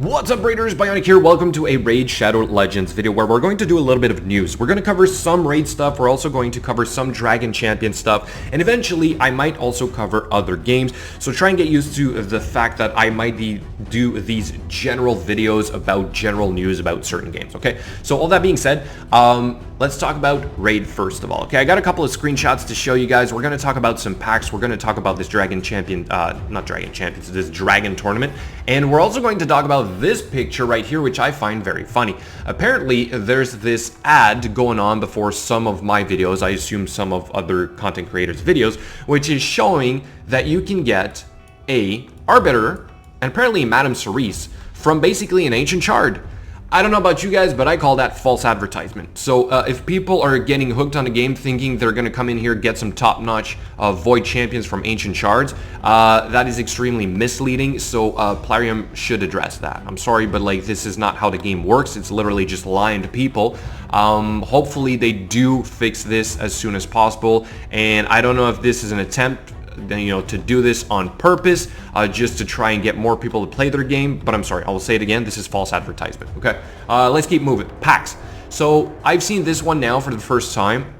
What's up, Raiders? Bionic here. Welcome to a Raid Shadow Legends video where we're going to do a little bit of news. We're going to cover some Raid stuff. We're also going to cover some Dragon Champion stuff. And eventually, I might also cover other games. So try and get used to the fact that I might do these general videos about general news about certain games, okay? So all that being said, let's talk about Raid first of all, okay? I got a couple of screenshots to show you guys. We're going to talk about some packs. We're going to talk about this Dragon Champion, not Dragon Champions, this Dragon Tournament. And we're also going to talk about this picture right here, which I find very funny. Apparently, there's this ad going on before some of my videos, I assume some of other content creators' videos, which is showing that you can get a Arbiter and apparently Madame Cerise from basically an ancient shard. I don't know about you guys, but I call that false advertisement. So if people are getting hooked on a game thinking they're going to come in here, get some top-notch Void Champions from Ancient Shards, that is extremely misleading. So Plarium should address that. I'm sorry, but like this is not how the game works. It's literally just lying to people. Hopefully they do fix this as soon as possible. And I don't know if this is an attempt to do this on purpose, just to try and get more people to play their game. But I'm sorry, I will say it again, this is false advertisement, okay? Let's keep moving. Packs. So I've seen this one now for the first time,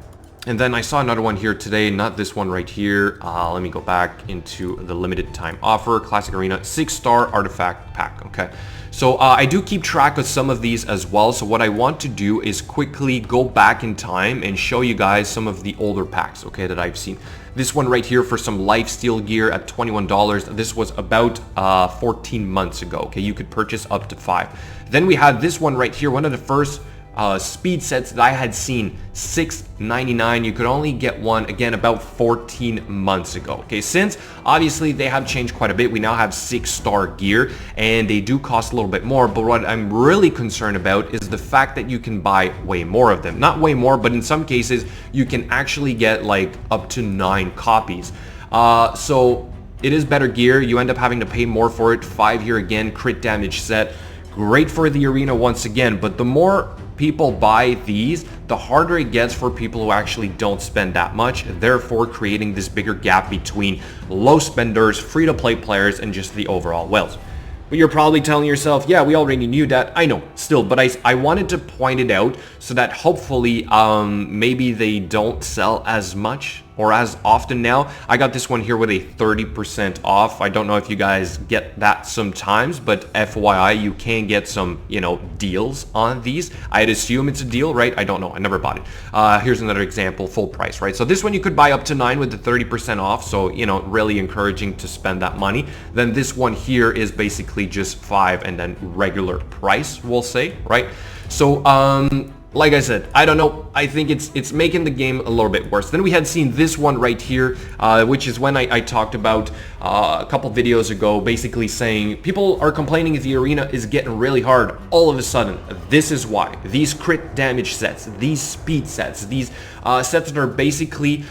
and then I saw another one here today, not this one right here. Let me go back into the limited time offer, Classic Arena, 6-star artifact pack, okay? So I do keep track of some of these as well. So what I want to do is quickly go back in time and show you guys some of the older packs, okay, that I've seen. This one right here for some lifesteal gear at $21. This was about 14 months ago, okay? You could purchase up to 5. Then we had this one right here, one of the first speed sets that I had seen, $6.99. You could only get one, again, about 14 months ago, okay? Since obviously they have changed quite a bit, we now have 6-star gear and they do cost a little bit more. But what I'm really concerned about is the fact that you can buy way more of them. Not way more, but in some cases you can actually get like up to 9 copies. So it is better gear. You end up having to pay more for it. 5 here again, crit damage set. Great for the arena once again, but the more people buy these, the harder it gets for people who actually don't spend that much, therefore creating this bigger gap between low spenders, free-to-play players, and just the overall wealth. But you're probably telling yourself, yeah, we already knew that. I know, still, but I wanted to point it out so that hopefully maybe they don't sell as much or as often now. I got this one here with a 30% off. I don't know if you guys get that sometimes, but FYI, you can get some, deals on these. I'd assume it's a deal, right? I don't know. I never bought it. Here's another example, full price, right? So this one you could buy up to 9 with the 30% off. So, really encouraging to spend that money. Then this one here is basically just 5 and then regular price, we'll say, right? So, like I said, I don't know. I think it's making the game a little bit worse. Then we had seen this one right here, which is when I talked about a couple videos ago, basically saying people are complaining the arena is getting really hard all of a sudden. This is why. These crit damage sets, these speed sets, these sets that are basically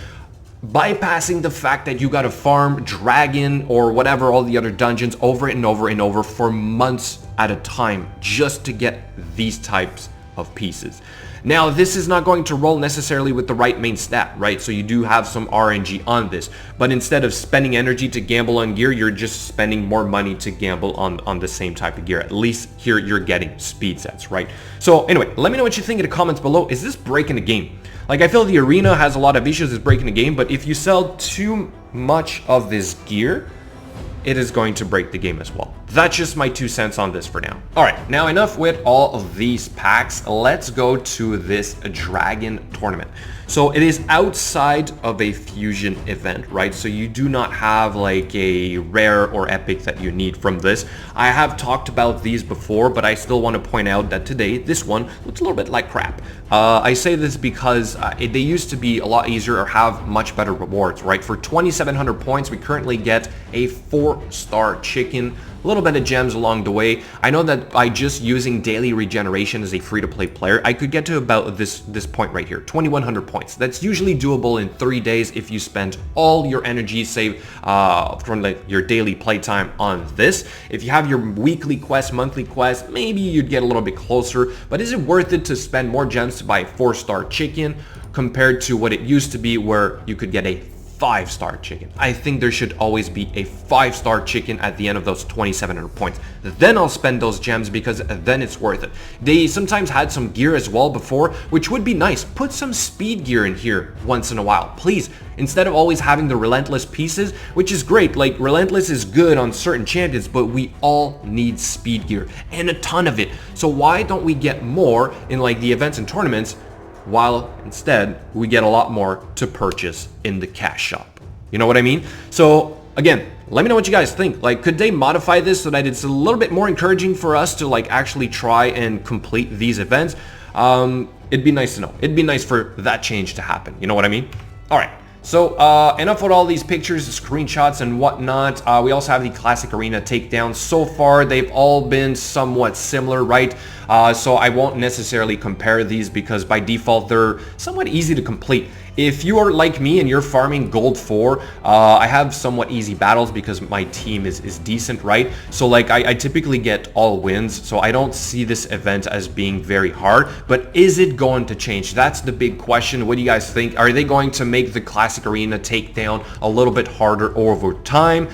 bypassing the fact that you gotta farm Dragon or whatever, all the other dungeons over and over and over for months at a time just to get these types of pieces. Now, this is not going to roll necessarily with the right main stat, right? So you do have some RNG on this, but instead of spending energy to gamble on gear, you're just spending more money to gamble on the same type of gear. At least here you're getting speed sets, right? So anyway, let me know what you think in the comments below. Is this breaking the game? Like, I feel the arena has a lot of issues with breaking the game, but if you sell too much of this gear, it is going to break the game as well. That's just my 2 cents on this for now. All right, now enough with all of these packs. Let's go to this Dragon Tournament. So it is outside of a fusion event, right? So you do not have like a rare or epic that you need from this. I have talked about these before, but I still want to point out that today, this one looks a little bit like crap. I say this because they used to be a lot easier or have much better rewards, right? For 2,700 points, we currently get a 4-star chicken, a little bit of gems along the way. I know that by just using daily regeneration as a free-to-play player, I could get to about this point right here, 2,100 points. That's usually doable in 3 days if you spend all your energy saved from your daily playtime on this. If you have your weekly quest, monthly quest, maybe you'd get a little bit closer, but is it worth it to spend more gems to buy a 4-star chicken compared to what it used to be where you could get a 5-star chicken. I think there should always be a 5-star chicken at the end of those 2,700 points. Then I'll spend those gems because then it's worth it. They sometimes had some gear as well before, which would be nice. Put some speed gear in here once in a while, please. Instead of always having the relentless pieces, which is great. Like, relentless is good on certain champions, but we all need speed gear and a ton of it. So why don't we get more in like the events and tournaments, while instead we get a lot more to purchase in the cash shop? You know what I mean? So again, let me know what you guys think. Like, could they modify this so that it's a little bit more encouraging for us to like actually try and complete these events? It'd be nice to know. It'd be nice for that change to happen. You know what I mean? All right. So enough with all these pictures, screenshots, and whatnot. We also have the Classic Arena takedowns. So far, they've all been somewhat similar, right? So I won't necessarily compare these because by default, they're somewhat easy to complete. If you are like me and you're farming gold 4, I have somewhat easy battles because my team is decent, right? So like I typically get all wins, so I don't see this event as being very hard. But is it going to change? That's the big question. What do you guys think? Are they going to make the Classic Arena takedown a little bit harder over time?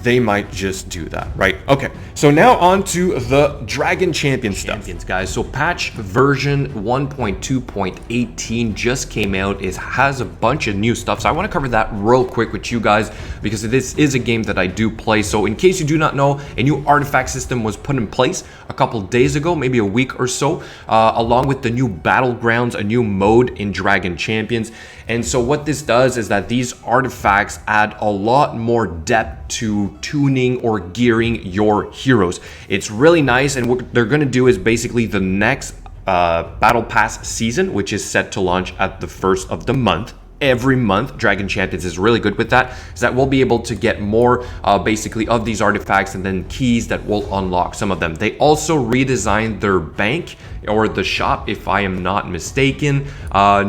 They might just do that, right? Okay, so now on to the Dragon Champion stuff, guys. So patch version 1.2.18 just came out. It has a bunch of new stuff, so I want to cover that real quick with you guys because this is a game that I do play. So in case you do not know, a new artifact system was put in place a couple days ago, maybe a week or so, along with the new battlegrounds, a new mode in Dragon Champions. And so what this does is that these artifacts add a lot more depth to tuning or gearing your heroes. It's really nice, and what they're going to do is basically the next Battle Pass season, which is set to launch at the 1st of the month. Every month, Dragon Champions is really good with that, is that we'll be able to get more basically of these artifacts and then keys that will unlock some of them. They also redesigned their bank or the shop, if I am not mistaken.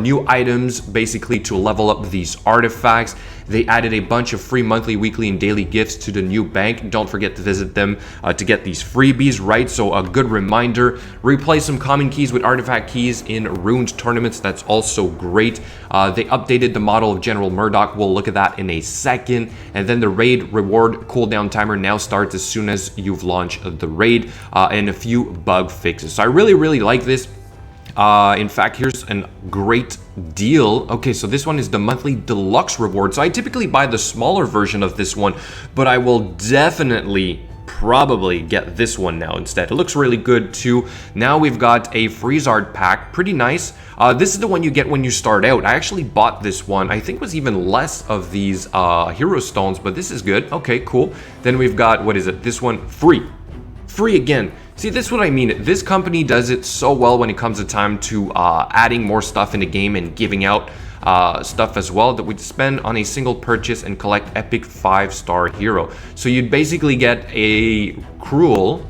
New items basically to level up these artifacts. They added a bunch of free monthly, weekly, and daily gifts to the new bank. Don't forget to visit them to get these freebies, right? So a good reminder. Replace some common keys with artifact keys in ruined tournaments. That's also great. They updated the model of General Murdoch. We'll look at that in a second. And then the raid reward cooldown timer now starts as soon as you've launched the raid, and a few bug fixes. So I really like this. In fact, here's a great deal. Okay, so this one is the monthly deluxe reward. So I typically buy the smaller version of this one, but I will definitely probably get this one now instead. It looks really good too. Now we've got a Freezard pack, pretty nice. This is the one you get when you start out. I actually bought this one. I think it was even less of these hero stones, but this is good. Okay, cool. Then we've got, what is it? This one, free again. See, this is what I mean. This company does it so well when it comes to time to adding more stuff in the game and giving out stuff as well, that we'd spend on a single purchase and collect epic 5-star hero. So you'd basically get a cruel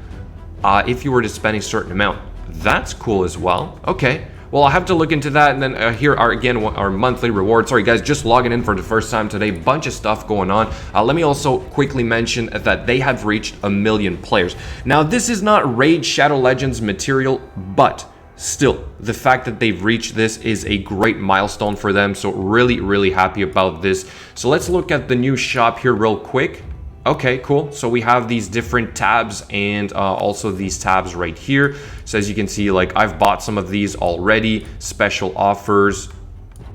if you were to spend a certain amount. That's cool as well. Okay. Well, I'll have to look into that. And then here are, again, our monthly rewards. Sorry, guys, just logging in for the first time today. Bunch of stuff going on. Let me also quickly mention that they have reached 1 million players. Now, this is not Raid Shadow Legends material, but still, the fact that they've reached this is a great milestone for them. So really happy about this. So let's look at the new shop here real quick. Okay, cool. So we have these different tabs and also these tabs right here. So as you can see, like I've bought some of these already. Special offers,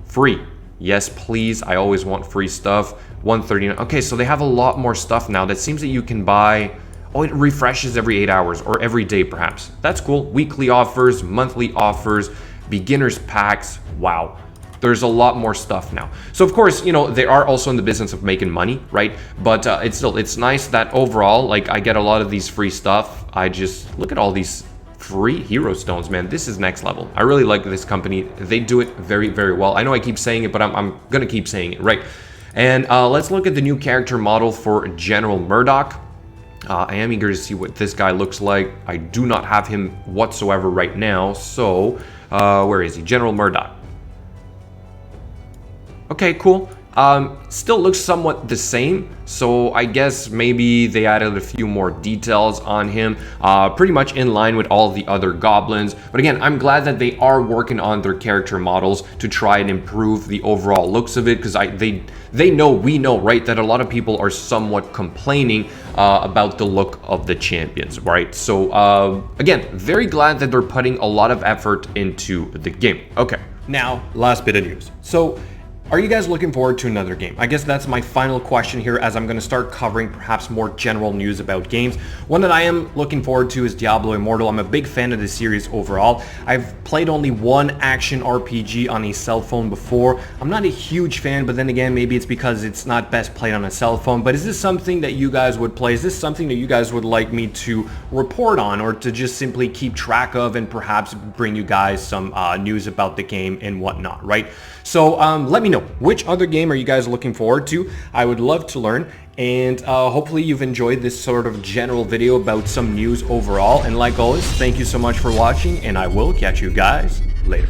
free. Yes, please. I always want free stuff. 139. Okay, so they have a lot more stuff now. That seems that you can buy. Oh, it refreshes every 8 hours or every day perhaps. That's cool. Weekly offers, monthly offers, beginners packs. Wow. There's a lot more stuff now. So of course, you know, they are also in the business of making money, right? But it's nice that overall, like I get a lot of these free stuff. I just look at all these free hero stones, man. This is next level. I really like this company. They do it very well. I know I keep saying it, but I'm gonna keep saying it, right? And let's look at the new character model for General Murdoch. I am eager to see what this guy looks like. I do not have him whatsoever right now. So where is he? General Murdoch. Okay, cool. Still looks somewhat the same, so I guess maybe they added a few more details on him, pretty much in line with all the other goblins. But again, I'm glad that they are working on their character models to try and improve the overall looks of it, because we know, right, that a lot of people are somewhat complaining about the look of the champions, right? So again, very glad that they're putting a lot of effort into the game. Okay, now last bit of news. So are you guys looking forward to another game? I guess that's my final question here, as I'm going to start covering perhaps more general news about games. One that I am looking forward to is Diablo Immortal. I'm a big fan of the series overall. I've played only one action RPG on a cell phone before. I'm not a huge fan, but then again, maybe it's because it's not best played on a cell phone. But is this something that you guys would play? Is this something that you guys would like me to report on, or to just simply keep track of and perhaps bring you guys some news about the game and whatnot, right? So let me know, which other game are you guys looking forward to? I would love to learn, and hopefully you've enjoyed this sort of general video about some news overall. And like always, thank you so much for watching, and I will catch you guys later.